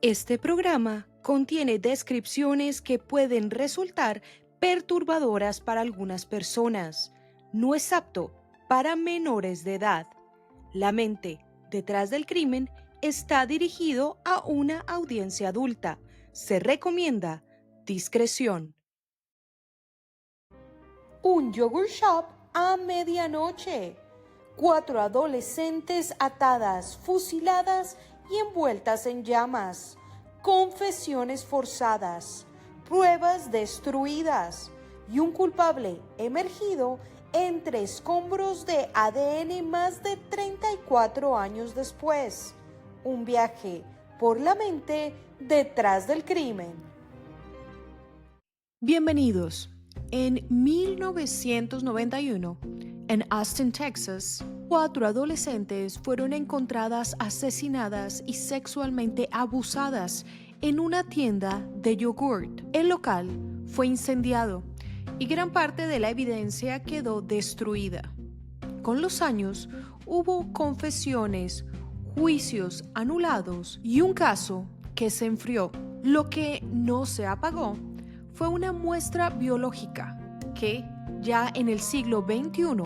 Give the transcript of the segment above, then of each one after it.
Este programa contiene descripciones que pueden resultar perturbadoras para algunas personas. No es apto para menores de edad. La mente detrás del crimen está dirigido a una audiencia adulta. Se recomienda discreción. Un yogurt shop a medianoche. 4 adolescentes atadas, fusiladas y envueltas en llamas. Confesiones forzadas. Pruebas destruidas. Y un culpable emergido entre escombros de ADN más de 34 años después. Un viaje por la mente detrás del crimen. Bienvenidos. En 1991, en Austin, Texas, 4 adolescentes fueron encontradas asesinadas y sexualmente abusadas en una tienda de yogurt. El local fue incendiado y gran parte de la evidencia quedó destruida. Con los años, hubo confesiones, juicios anulados y un caso que se enfrió. Lo que no se apagó fue una muestra biológica que, ya en el siglo XXI,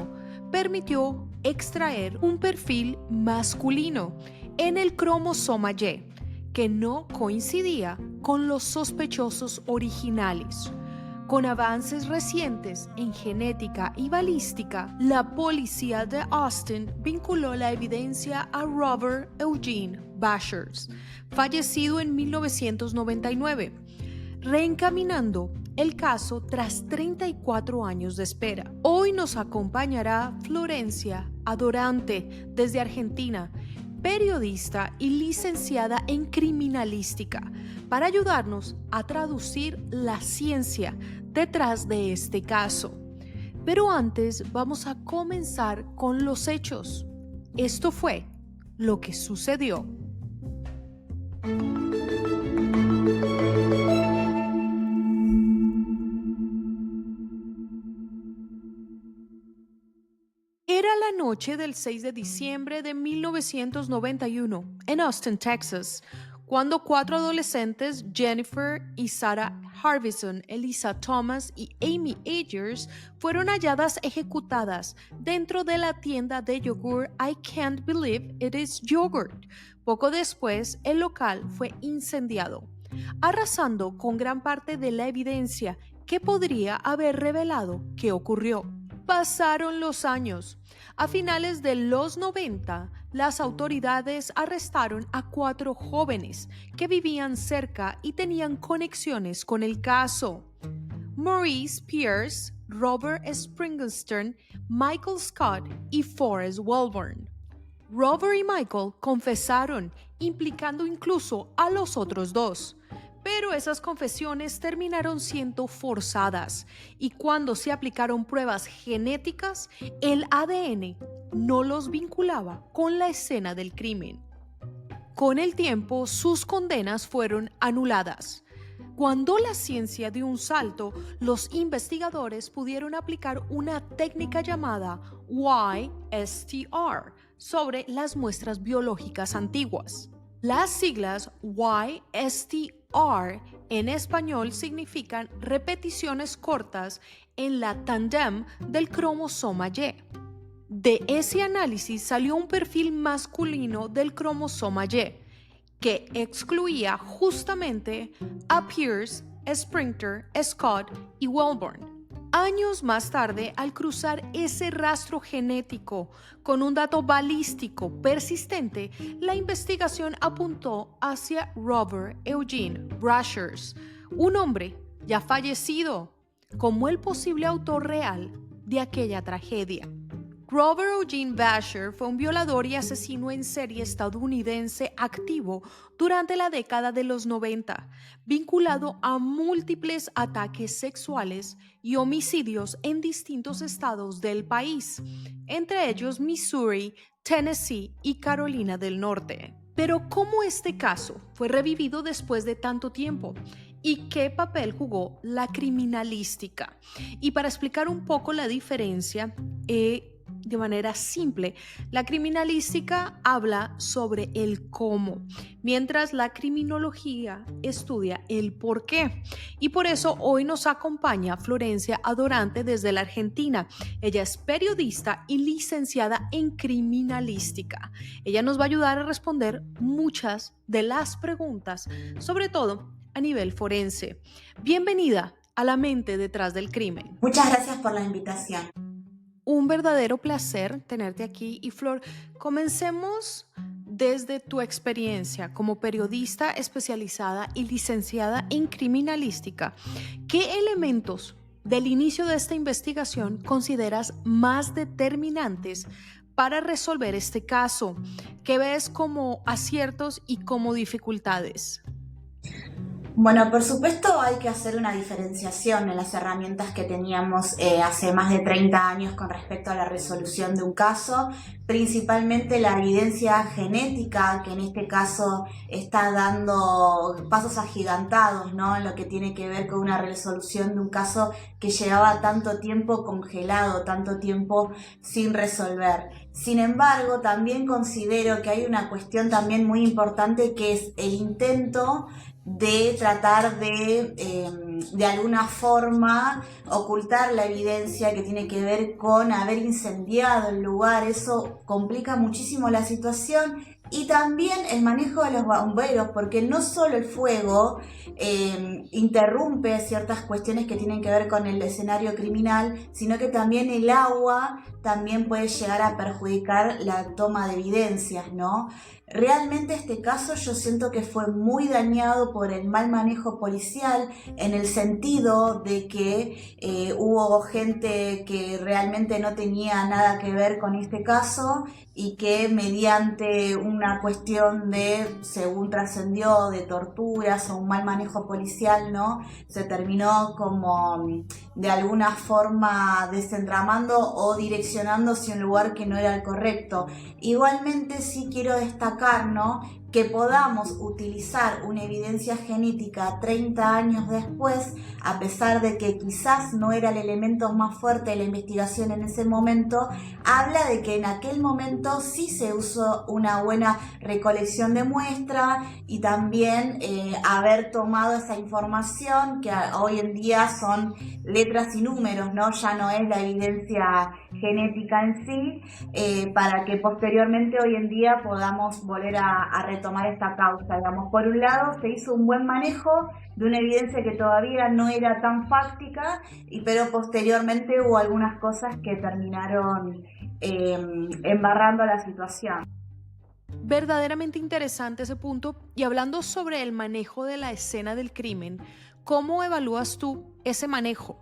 permitió extraer un perfil masculino en el cromosoma Y, que no coincidía con los sospechosos originales. Con avances recientes en genética y balística, la policía de Austin vinculó la evidencia a Robert Eugene Bashers, fallecido en 1999, reencaminando el caso tras 34 años de espera. Hoy nos acompañará Florencia Adorante desde Argentina, periodista y licenciada en criminalística, para ayudarnos a traducir la ciencia detrás de este caso. Pero antes vamos a comenzar con los hechos. Esto fue lo que sucedió. Era la noche del 6 de diciembre de 1991 en Austin, Texas, cuando 4 adolescentes, Jennifer y Sarah Harbison, Elisa Thomas y Amy Agers, fueron halladas ejecutadas dentro de la tienda de yogur I Can't Believe It Is Yogurt. Poco después, el local fue incendiado, arrasando con gran parte de la evidencia que podría haber revelado qué ocurrió. Pasaron los años. A finales de los 90, las autoridades arrestaron a 4 jóvenes que vivían cerca y tenían conexiones con el caso. Maurice Pierce, Robert Springerstern, Michael Scott y Forrest Welborn. Robert y Michael confesaron, implicando incluso a los otros 2. Pero esas confesiones terminaron siendo forzadas y cuando se aplicaron pruebas genéticas, el ADN no los vinculaba con la escena del crimen. Con el tiempo, sus condenas fueron anuladas. Cuando la ciencia dio un salto, los investigadores pudieron aplicar una técnica llamada YSTR sobre las muestras biológicas antiguas. Las siglas YSTR en español significan repeticiones cortas en la tandem del cromosoma Y. De ese análisis salió un perfil masculino del cromosoma Y, que excluía justamente a Pierce, Sprinter, Scott y Welborn. Años más tarde, al cruzar ese rastro genético con un dato balístico persistente, la investigación apuntó hacia Robert Eugene Bashers, un hombre ya fallecido, como el posible autor real de aquella tragedia. Robert Eugene Basher fue un violador y asesino en serie estadounidense activo durante la década de los 90, vinculado a múltiples ataques sexuales y homicidios en distintos estados del país, entre ellos Missouri, Tennessee y Carolina del Norte. Pero ¿cómo este caso fue revivido después de tanto tiempo? ¿Y qué papel jugó la criminalística? Y para explicar un poco la diferencia, de manera simple. La criminalística habla sobre el cómo, mientras la criminología estudia el por qué. Y por eso hoy nos acompaña Florencia Adorante desde la Argentina. Ella es periodista y licenciada en criminalística. Ella nos va a ayudar a responder muchas de las preguntas, sobre todo a nivel forense. Bienvenida a La mente detrás del crimen. Muchas gracias por la invitación. Un verdadero placer tenerte aquí y Flor, comencemos desde tu experiencia como periodista especializada y licenciada en criminalística. ¿Qué elementos del inicio de esta investigación consideras más determinantes para resolver este caso? ¿Qué ves como aciertos y como dificultades? Bueno, por supuesto hay que hacer una diferenciación en las herramientas que teníamos hace más de 30 años con respecto a la resolución de un caso, principalmente la evidencia genética, que en este caso está dando pasos agigantados, ¿no? En lo que tiene que ver con una resolución de un caso que llevaba tanto tiempo congelado, tanto tiempo sin resolver. Sin embargo, también considero que hay una cuestión también muy importante que es el intento de tratar de alguna forma ocultar la evidencia que tiene que ver con haber incendiado el lugar. Eso complica muchísimo la situación y también el manejo de los bomberos, porque no solo el fuego interrumpe ciertas cuestiones que tienen que ver con el escenario criminal, sino que también el agua también puede llegar a perjudicar la toma de evidencias, ¿no? Realmente este caso yo siento que fue muy dañado por el mal manejo policial, en el sentido de que hubo gente que realmente no tenía nada que ver con este caso y que mediante una cuestión de, según trascendió, de torturas o un mal manejo policial, ¿no? Se terminó como de alguna forma desentramando o direccionando hacia un lugar que no era el correcto. Igualmente sí quiero destacar, ¿no?, que podamos utilizar una evidencia genética 30 años después, a pesar de que quizás no era el elemento más fuerte de la investigación en ese momento, habla de que en aquel momento sí se usó una buena recolección de muestra y también haber tomado esa información que hoy en día son letras y números, ¿no? Ya no es la evidencia genética en sí, para que posteriormente hoy en día podamos volver a retomar esta causa. Digamos, por un lado se hizo un buen manejo de una evidencia que todavía no era tan fáctica, pero posteriormente hubo algunas cosas que terminaron embarrando la situación. Verdaderamente interesante ese punto. Y hablando sobre el manejo de la escena del crimen, ¿cómo evalúas tú ese manejo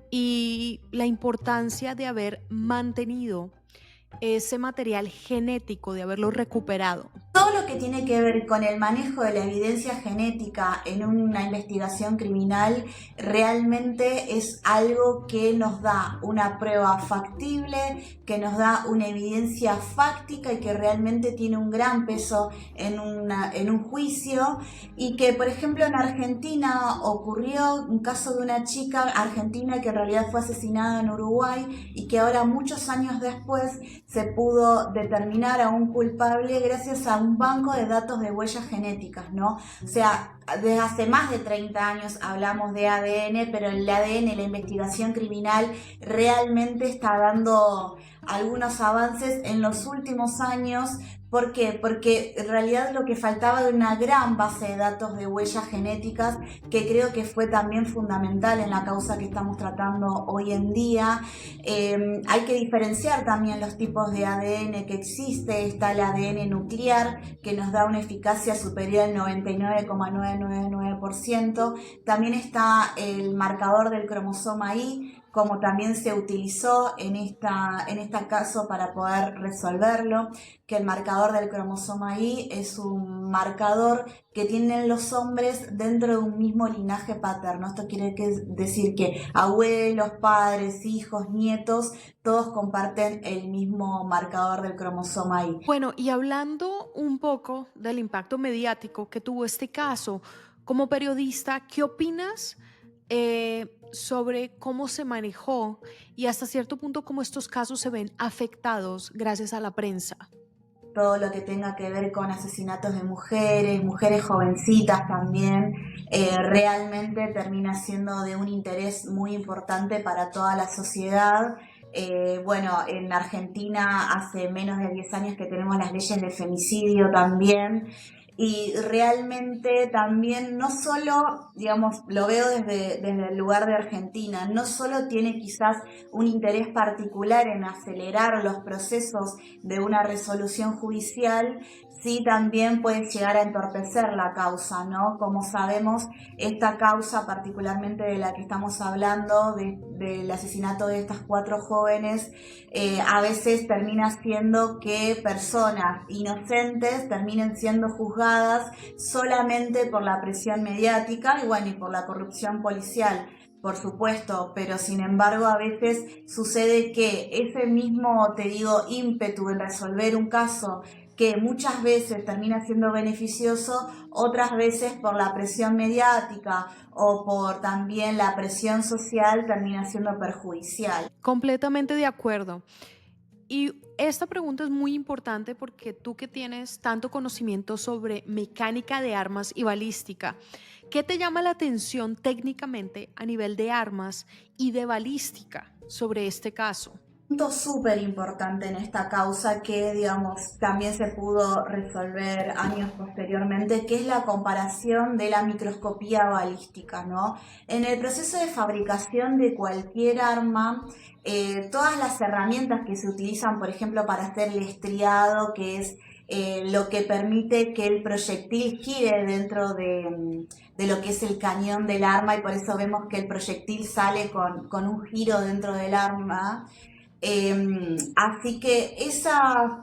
y la importancia de haber mantenido ese material genético, de haberlo recuperado? Todo lo que tiene que ver con el manejo de la evidencia genética en una investigación criminal realmente es algo que nos da una prueba factible, que nos da una evidencia fáctica y que realmente tiene un gran peso en un juicio, y que, por ejemplo, en Argentina ocurrió un caso de una chica argentina que en realidad fue asesinada en Uruguay y que ahora, muchos años después, se pudo determinar a un culpable gracias a un banco de datos de huellas genéticas, ¿no? O sea, desde hace más de 30 años hablamos de ADN, pero el ADN, la investigación criminal, realmente está dando algunos avances en los últimos años. ¿Por qué? Porque en realidad lo que faltaba era una gran base de datos de huellas genéticas, que creo que fue también fundamental en la causa que estamos tratando hoy en día. Hay que diferenciar también los tipos de ADN que existe. Está el ADN nuclear, que nos da una eficacia superior al 99,999%. También está el marcador del cromosoma Y, como también se utilizó en este caso para poder resolverlo, que el marcador del cromosoma Y es un marcador que tienen los hombres dentro de un mismo linaje paterno. Esto quiere decir que abuelos, padres, hijos, nietos, todos comparten el mismo marcador del cromosoma Y. Bueno, y hablando un poco del impacto mediático que tuvo este caso, como periodista, ¿qué opinas sobre cómo se manejó y hasta cierto punto cómo estos casos se ven afectados gracias a la prensa. Todo lo que tenga que ver con asesinatos de mujeres, mujeres jovencitas también, realmente termina siendo de un interés muy importante para toda la sociedad. Bueno, en Argentina hace menos de 10 años que tenemos las leyes de femicidio también. Y realmente también no solo, digamos, lo veo desde el lugar de Argentina, no solo tiene quizás un interés particular en acelerar los procesos de una resolución judicial, sí también puede llegar a entorpecer la causa, ¿no? Como sabemos, esta causa particularmente de la que estamos hablando, del asesinato de estas 4 jóvenes, a veces termina siendo que personas inocentes terminen siendo juzgadas solamente por la presión mediática y bueno, y por la corrupción policial, por supuesto, pero sin embargo a veces sucede que ese mismo, te digo, ímpetu en resolver un caso que muchas veces termina siendo beneficioso, otras veces por la presión mediática o por también la presión social termina siendo perjudicial. Completamente de acuerdo. Y esta pregunta es muy importante porque tú que tienes tanto conocimiento sobre mecánica de armas y balística, ¿qué te llama la atención técnicamente a nivel de armas y de balística sobre este caso? Punto súper importante en esta causa que, digamos, también se pudo resolver años posteriormente, que es la comparación de la microscopía balística, ¿no? En el proceso de fabricación de cualquier arma, todas las herramientas que se utilizan, por ejemplo, para hacer el estriado, que es lo que permite que el proyectil gire dentro de lo que es el cañón del arma, y por eso vemos que el proyectil sale con un giro dentro del arma. Así que ese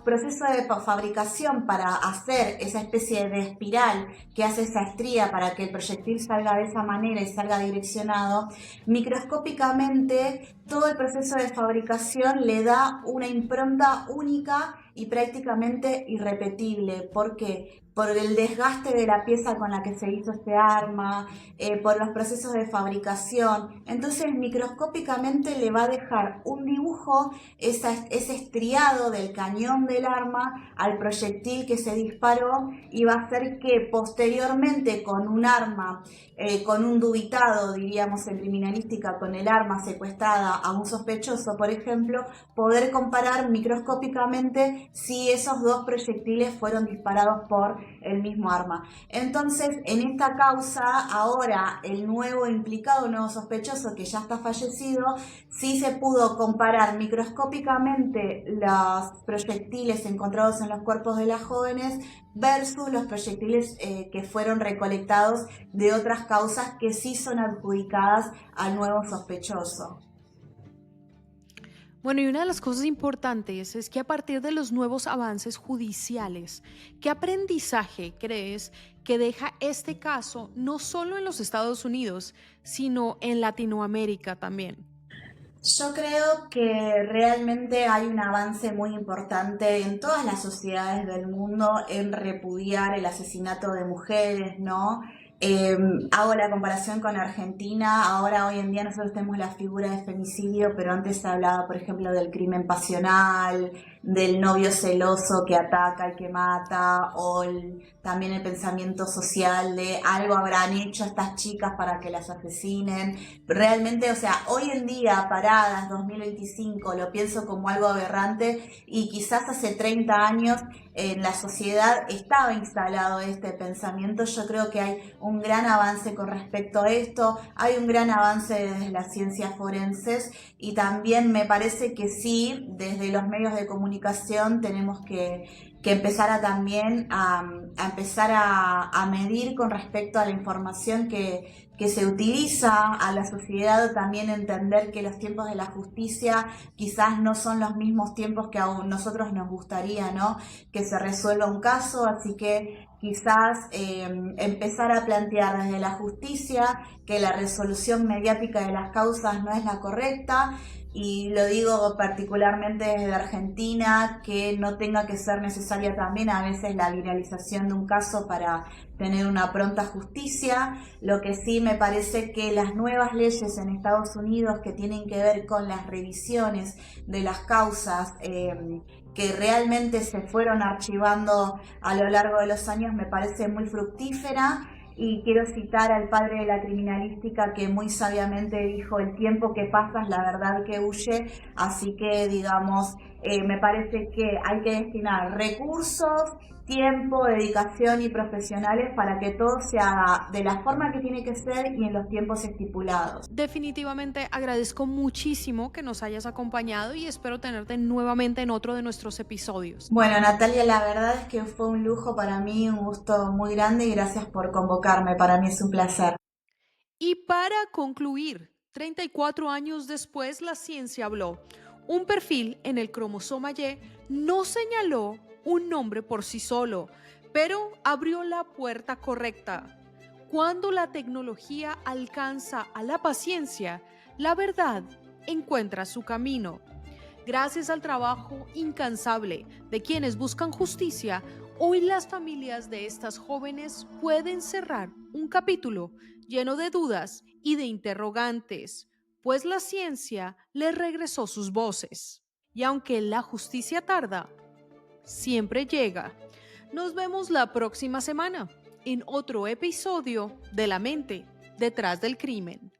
proceso de fabricación para hacer esa especie de espiral que hace esa estría para que el proyectil salga de esa manera y salga direccionado, microscópicamente todo el proceso de fabricación le da una impronta única y prácticamente irrepetible. ¿Por qué? Por el desgaste de la pieza con la que se hizo este arma, por los procesos de fabricación. Entonces microscópicamente le va a dejar un dibujo, ese estriado del cañón del arma al proyectil que se disparó, y va a hacer que posteriormente con un arma, con un dubitado, diríamos en criminalística, con el arma secuestrada a un sospechoso, por ejemplo, poder comparar microscópicamente si esos 2 proyectiles fueron disparados por el mismo arma. Entonces, en esta causa, ahora el nuevo implicado, el nuevo sospechoso que ya está fallecido, sí se pudo comparar microscópicamente los proyectiles encontrados en los cuerpos de las jóvenes versus los proyectiles que fueron recolectados de otras causas que sí son adjudicadas al nuevo sospechoso. Bueno, y una de las cosas importantes es que a partir de los nuevos avances judiciales, ¿qué aprendizaje crees que deja este caso no solo en los Estados Unidos, sino en Latinoamérica también? Yo creo que realmente hay un avance muy importante en todas las sociedades del mundo en repudiar el asesinato de mujeres, ¿no? Hago la comparación con Argentina. Ahora, hoy en día, nosotros tenemos la figura de femicidio, pero antes se hablaba, por ejemplo, del crimen pasional, del novio celoso que ataca y que mata, o también el pensamiento social de algo habrán hecho estas chicas para que las asesinen. Realmente, o sea, hoy en día, paradas, 2025, lo pienso como algo aberrante, y quizás hace 30 años en la sociedad estaba instalado este pensamiento. Yo creo que hay un gran avance con respecto a esto, hay un gran avance desde las ciencias forenses, y también me parece que sí, desde los medios de comunicación tenemos que empezar también a empezar a medir con respecto a la información que se utiliza, a la sociedad también entender que los tiempos de la justicia quizás no son los mismos tiempos que a nosotros nos gustaría, ¿no? Que se resuelva un caso, así que quizás empezar a plantear desde la justicia que la resolución mediática de las causas no es la correcta, y lo digo particularmente desde Argentina, que no tenga que ser necesaria también a veces la viralización de un caso para tener una pronta justicia. Lo que sí me parece que las nuevas leyes en Estados Unidos que tienen que ver con las revisiones de las causas que realmente se fueron archivando a lo largo de los años me parece muy fructífera. Y quiero citar al padre de la criminalística que muy sabiamente dijo: el tiempo que pasa es la verdad que huye. Así que, digamos, me parece que hay que destinar recursos, tiempo, dedicación y profesionales para que todo se haga de la forma que tiene que ser y en los tiempos estipulados. Definitivamente agradezco muchísimo que nos hayas acompañado y espero tenerte nuevamente en otro de nuestros episodios. Bueno, Natalia, la verdad es que fue un lujo para mí, un gusto muy grande y gracias por convocarme. Para mí es un placer. Y para concluir, 34 años después la ciencia habló. Un perfil en el cromosoma Y no señaló un nombre por sí solo, pero abrió la puerta correcta. Cuando la tecnología alcanza a la paciencia, la verdad encuentra su camino. Gracias al trabajo incansable de quienes buscan justicia, hoy las familias de estas jóvenes pueden cerrar un capítulo lleno de dudas y de interrogantes, pues la ciencia les regresó sus voces. Y aunque la justicia tarda, siempre llega. Nos vemos la próxima semana en otro episodio de La mente detrás del crimen.